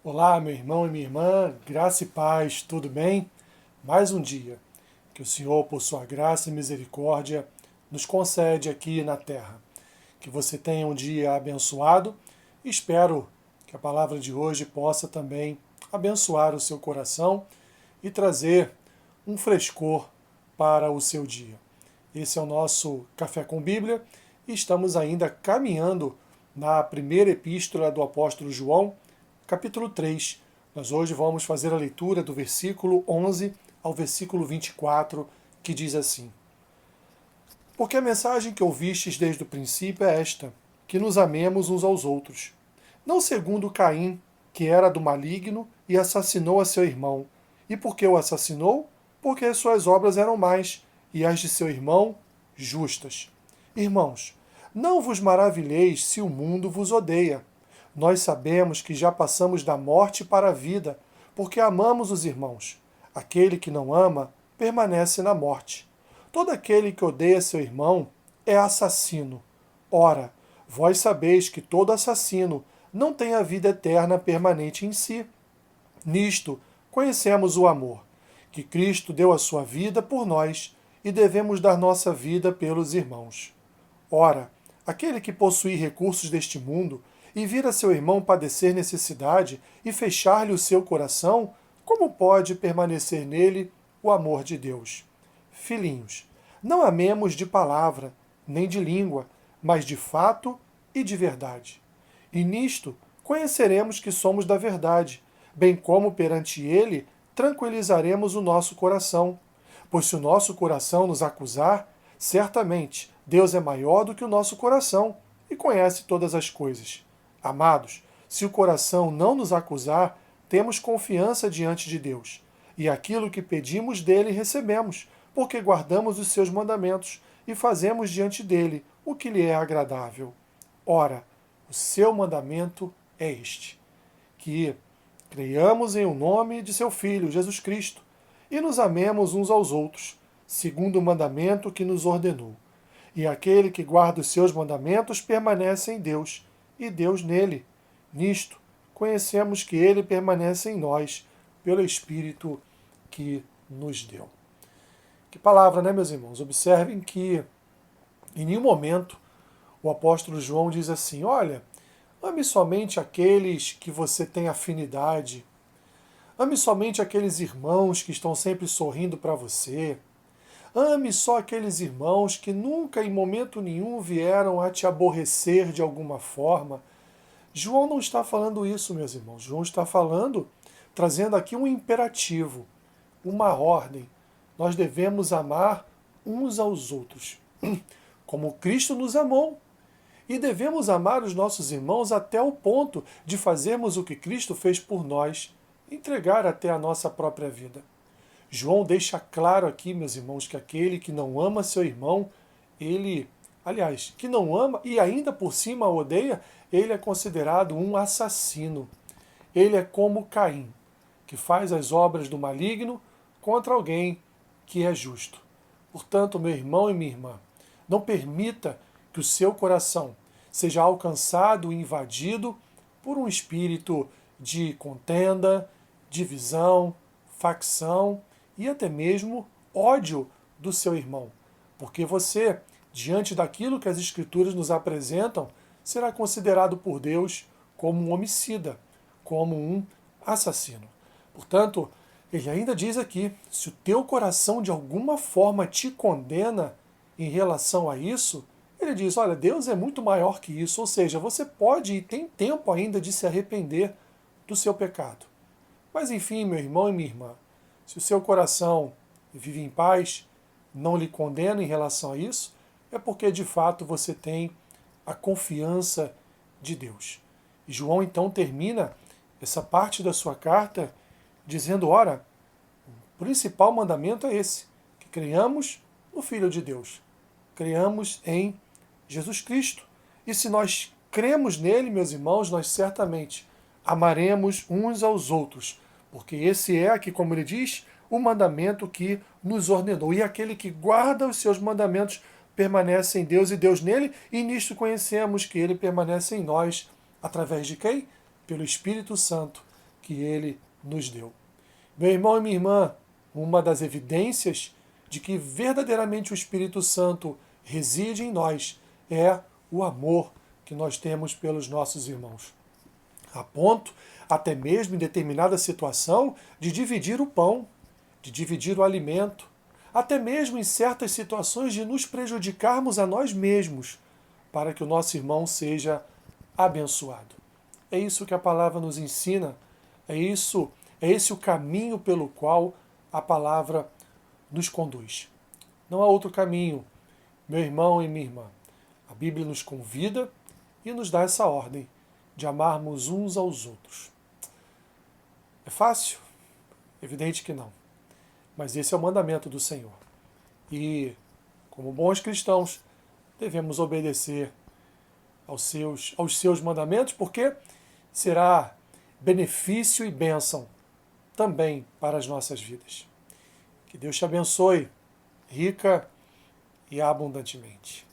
Olá, meu irmão e minha irmã, graça e paz, tudo bem? Mais um dia que o Senhor, por sua graça e misericórdia, nos concede aqui na terra. Que você tenha um dia abençoado e espero que a palavra de hoje possa também abençoar o seu coração e trazer um frescor para o seu dia. Esse é o nosso Café com Bíblia e estamos ainda caminhando na primeira epístola do apóstolo João, capítulo 3. Nós hoje vamos fazer a leitura do versículo 11 ao versículo 24, que diz assim: Porque a mensagem que ouvistes desde o princípio é esta, que nos amemos uns aos outros. Não segundo Caim, que era do maligno e assassinou a seu irmão. E por que o assassinou? Porque as suas obras eram más, e as de seu irmão justas. Irmãos, não vos maravilheis se o mundo vos odeia. Nós sabemos que já passamos da morte para a vida, porque amamos os irmãos. Aquele que não ama permanece na morte. Todo aquele que odeia seu irmão é assassino. Ora, vós sabeis que todo assassino não tem a vida eterna permanente em si. Nisto conhecemos o amor, que Cristo deu a sua vida por nós e devemos dar nossa vida pelos irmãos. Ora, aquele que possuir recursos deste mundo e vir a seu irmão padecer necessidade e fechar-lhe o seu coração, como pode permanecer nele o amor de Deus? Filhinhos, não amemos de palavra, nem de língua, mas de fato e de verdade. E nisto conheceremos que somos da verdade, bem como perante ele tranquilizaremos o nosso coração. Pois se o nosso coração nos acusar, certamente Deus é maior do que o nosso coração e conhece todas as coisas. Amados, se o coração não nos acusar, temos confiança diante de Deus. E aquilo que pedimos dele recebemos, porque guardamos os seus mandamentos e fazemos diante dele o que lhe é agradável. Ora, o seu mandamento é este: que creiamos em o nome de seu Filho, Jesus Cristo, e nos amemos uns aos outros, segundo o mandamento que nos ordenou. E aquele que guarda os seus mandamentos permanece em Deus, e Deus nele. Nisto, conhecemos que ele permanece em nós, pelo Espírito que nos deu. Que palavra, né, meus irmãos? Observem que em nenhum momento o apóstolo João diz assim: olha, ame somente aqueles que você tem afinidade. Ame somente aqueles irmãos que estão sempre sorrindo para você. Ame só aqueles irmãos que nunca, em momento nenhum, vieram a te aborrecer de alguma forma. João não está falando isso, meus irmãos. João está falando, trazendo aqui um imperativo, uma ordem. Nós devemos amar uns aos outros, como Cristo nos amou. E devemos amar os nossos irmãos até o ponto de fazermos o que Cristo fez por nós, entregar até a nossa própria vida. João deixa claro aqui, meus irmãos, que aquele que não ama seu irmão, que não ama e ainda por cima odeia, ele é considerado um assassino. Ele é como Caim, que faz as obras do maligno contra alguém que é justo. Portanto, meu irmão e minha irmã, não permita que o seu coração seja alcançado e invadido por um espírito de contenda, divisão, facção e até mesmo ódio do seu irmão. Porque você, diante daquilo que as Escrituras nos apresentam, será considerado por Deus como um homicida, como um assassino. Portanto, ele ainda diz aqui: se o teu coração de alguma forma te condena em relação a isso, ele diz: olha, Deus é muito maior que isso, ou seja, você pode e tem tempo ainda de se arrepender do seu pecado. Mas enfim, meu irmão e minha irmã, se o seu coração vive em paz, não lhe condena em relação a isso, é porque de fato você tem a confiança de Deus. E João então termina essa parte da sua carta dizendo: ora, o principal mandamento é esse, que creiamos no Filho de Deus, creiamos em Jesus Cristo. E se nós cremos nele, meus irmãos, nós certamente amaremos uns aos outros, porque esse é aqui, como ele diz, o mandamento que nos ordenou. E aquele que guarda os seus mandamentos permanece em Deus e Deus nele, e nisto conhecemos que ele permanece em nós, através de quem? Pelo Espírito Santo que Ele nos deu. Meu irmão e minha irmã, uma das evidências de que verdadeiramente o Espírito Santo reside em nós é o amor que nós temos pelos nossos irmãos. A ponto, até mesmo em determinada situação, de dividir o pão, de dividir o alimento, até mesmo em certas situações de nos prejudicarmos a nós mesmos, para que o nosso irmão seja abençoado. É isso que a palavra nos ensina, é esse o caminho pelo qual a palavra nos conduz. Não há outro caminho, meu irmão e minha irmã. A Bíblia nos convida e nos dá essa ordem de amarmos uns aos outros. É fácil? Evidente que não. Mas esse é o mandamento do Senhor. E, como bons cristãos, devemos obedecer aos seus mandamentos, porque será benefício e bênção também para as nossas vidas. Que Deus te abençoe, rica e abundantemente.